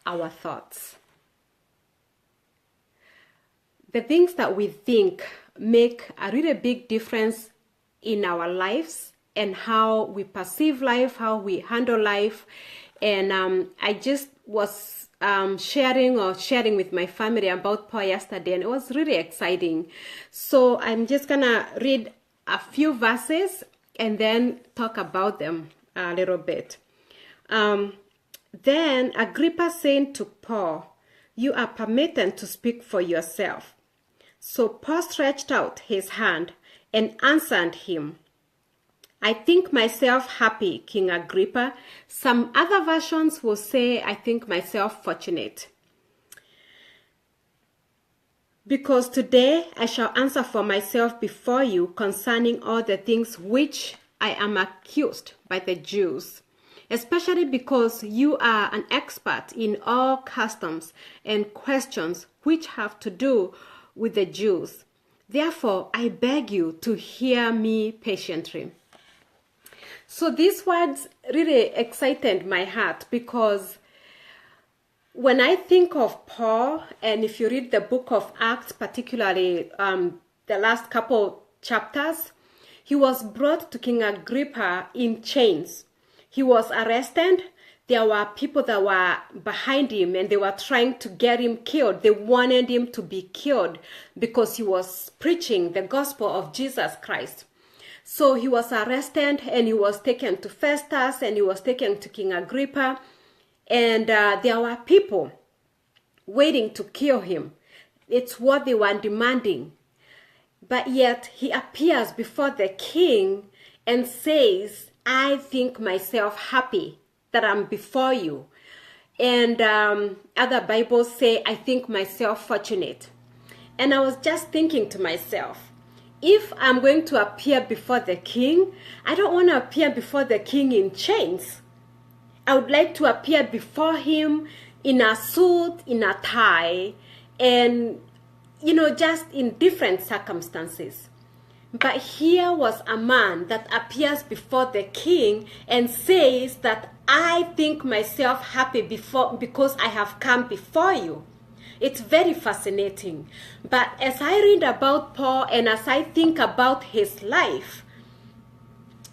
our thoughts. The things that we think make a really big difference in our lives and how we perceive life, how we handle life. And I just was sharing with my family about Paul yesterday, and it was really exciting. So I'm just gonna read a few verses and then talk about them a little bit. Then Agrippa said to Paul, "You are permitted to speak for yourself." So Paul stretched out his hand and answered him, "I think myself happy, King Agrippa." Some other versions will say, "I think myself fortunate, because today I shall answer for myself before you concerning all the things which I am accused by the Jews, especially because you are an expert in all customs and questions which have to do with the Jews. Therefore, I beg you to hear me patiently." So these words really excited my heart, because when I think of Paul, and if you read the book of Acts, particularly the last couple chapters, he was brought to King Agrippa in chains. He was arrested. There were people that were behind him and they were trying to get him killed. They wanted him to be killed because he was preaching the gospel of Jesus Christ. So he was arrested and he was taken to Festus and he was taken to King Agrippa. And there were people waiting to kill him. It's what they were demanding. But yet he appears before the king and says, "I think myself happy that I'm before you." And other Bibles say, "I think myself fortunate." And I was just thinking to myself, if I'm going to appear before the king, I don't want to appear before the king in chains. I would like to appear before him in a suit, in a tie, and, just in different circumstances. But here was a man that appears before the king and says that, "I think myself happy because I have come before you." It's very fascinating. But as I read about Paul and as I think about his life,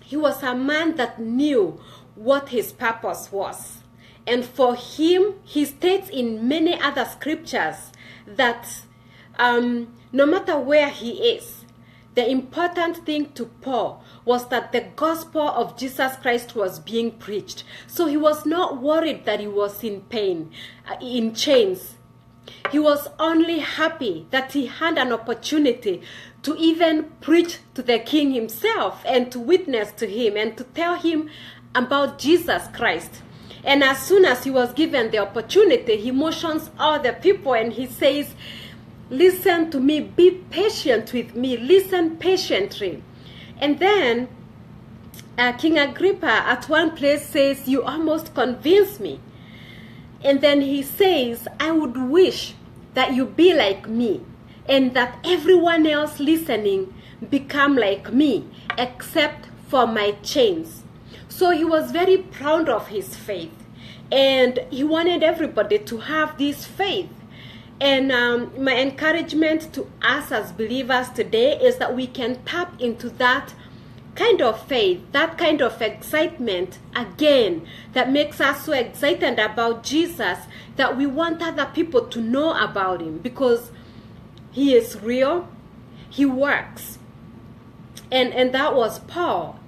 he was a man that knew what his purpose was. And for him, he states in many other scriptures that no matter where he is, the important thing to Paul was that the gospel of Jesus Christ was being preached. So he was not worried that he was in pain, in chains. He was only happy that he had an opportunity to even preach to the king himself and to witness to him and to tell him about Jesus Christ. And as soon as he was given the opportunity, he motions all the people and he says, "Listen to me, be patient with me, listen patiently." And then King Agrippa at one place says, "You almost convinced me." And then he says, "I would wish that you be like me and that everyone else listening become like me, except for my chains." So he was very proud of his faith and he wanted everybody to have this faith. And my encouragement to us as believers today is that we can tap into that kind of faith, that kind of excitement again, that makes us so excited about Jesus that we want other people to know about him, because he is real, he works. And that was Paul.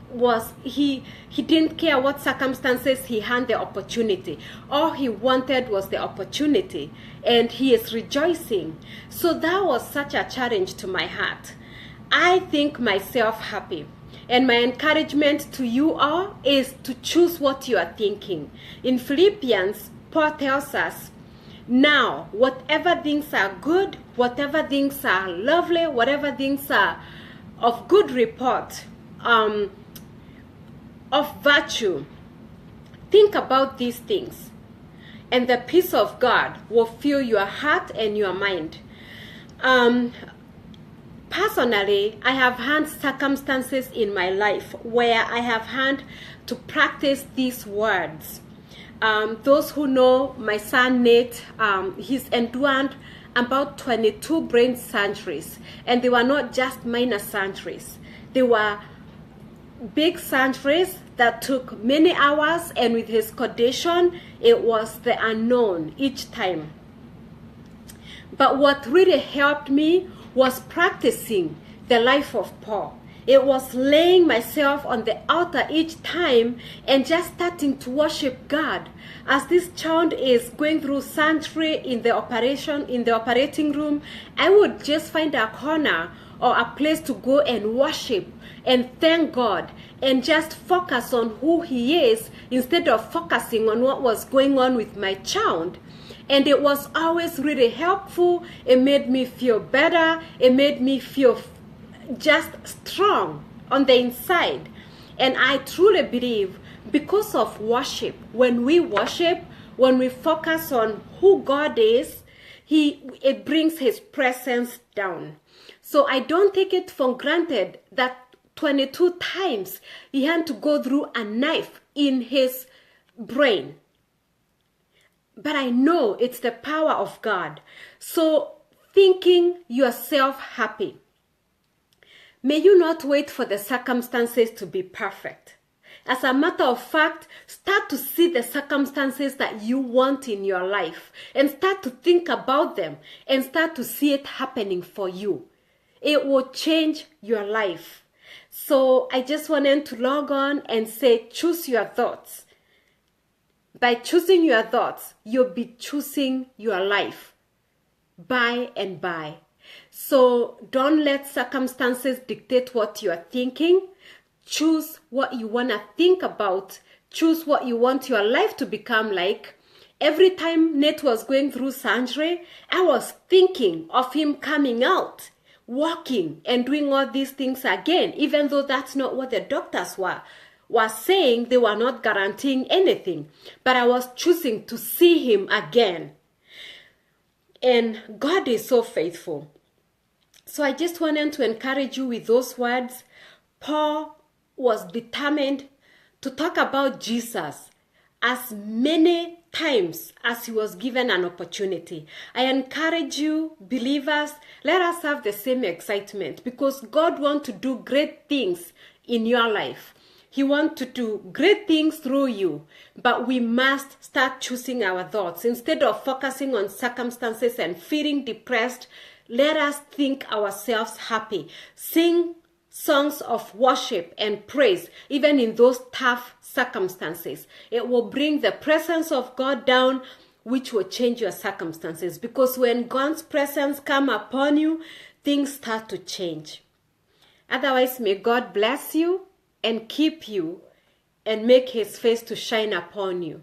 He didn't care what circumstances he had the opportunity. All he wanted was the opportunity, and he is rejoicing. So that was such a challenge to my heart. I think myself happy. And my encouragement to you all is to choose what you are thinking. In Philippians, Paul tells us, "Now, whatever things are good, whatever things are lovely, whatever things are of good report, of virtue, think about these things, and the peace of God will fill your heart and your mind." Personally, I have had circumstances in my life where I have had to practice these words. Those who know my son Nate, he's endured about 22 brain surgeries, and they were not just minor surgeries. They were big surgeries that took many hours, and with his condition, it was the unknown each time. But what really helped me was practicing the life of Paul. It was laying myself on the altar each time and just starting to worship God. As this child is going through surgery in the operating room, I would just find a corner or a place to go and worship and thank God and just focus on who He is instead of focusing on what was going on with my child. And it was always really helpful. It made me feel better. It made me feel just strong on the inside. And I truly believe because of worship, when we worship, when we focus on who God is, it brings His presence down. So I don't take it for granted that 22 times he had to go through a knife in his brain. But I know it's the power of God. So thinking yourself happy. May you not wait for the circumstances to be perfect. As a matter of fact, start to see the circumstances that you want in your life and start to think about them and start to see it happening for you. It will change your life. So I just wanted to log on and say, choose your thoughts. By choosing your thoughts, you'll be choosing your life by and by. So don't let circumstances dictate what you're thinking. Choose what you want to think about. Choose what you want your life to become like. Every time Nate was going through surgery, I was thinking of him coming out, walking and doing all these things again, even though that's not what the doctors were saying. They were not guaranteeing anything. But I was choosing to see him again. And God is so faithful. So I just wanted to encourage you with those words. Paul was determined to talk about Jesus as many times as he was given an opportunity. I encourage you, believers, let us have the same excitement because God wants to do great things in your life. He wants to do great things through you, but we must start choosing our thoughts. Instead of focusing on circumstances and feeling depressed, let us think ourselves happy. Sing songs of worship and praise, even in those tough circumstances. It will bring the presence of God down, which will change your circumstances. Because when God's presence comes upon you, things start to change. Otherwise, may God bless you and keep you and make His face to shine upon you.